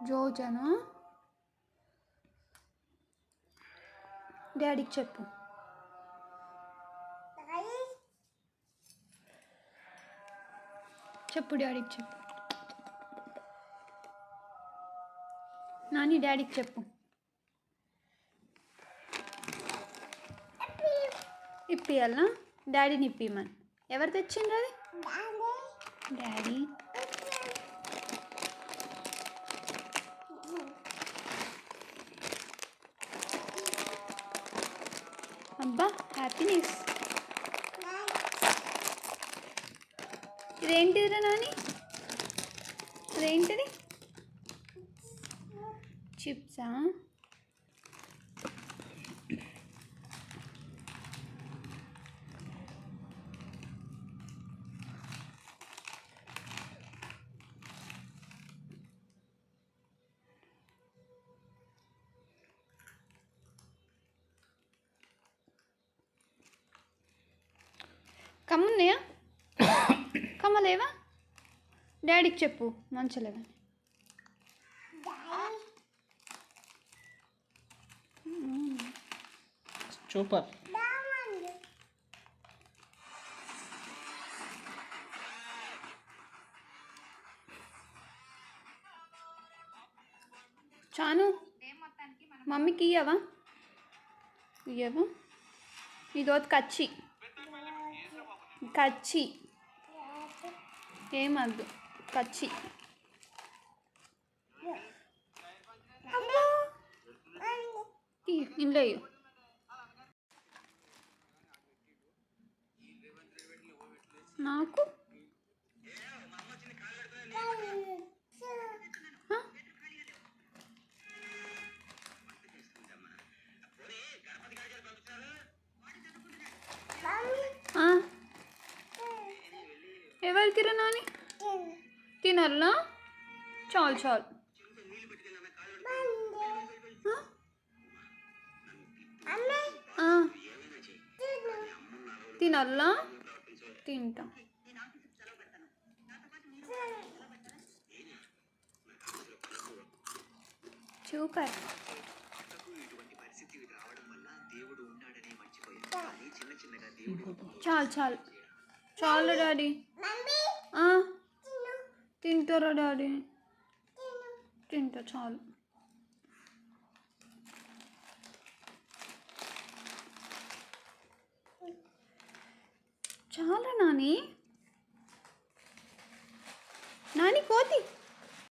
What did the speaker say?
జోజనా డాడీకి చెప్పు. చెప్పు డాడీకి చెప్పు. నాని డాడీకి చెప్పు. ఇప్పియాలనా? డాడీని ఇప్పిమని. ఎవరు తెచ్చిండ్రు అది? డాడీ. అబ్బా హ్యాపీనెస్. ఇదేంటిదిరా నాని? ఇదేంటిది? చిప్సా? కమ్మున్నాయా? కమ్మలేవా? డాడీకి చెప్పు మంచలేవా. సూపర్. చాను మమ్మీకి ఇయ్యవా? ఇయ్యవా? ఇదోది కచ్చి. కచ్చి ఏమద్దు. కచ్చి ఇంట్లో నాకు ఎవరికి రా నాని? తినాలా? చాలు చాలు. తినాలా? తింటా. సూపర్. చాలు చాలు చాలు డాడీ. తింటారా డాడీ? తింటా చాలు. చాలా నాని. నాని కోతి.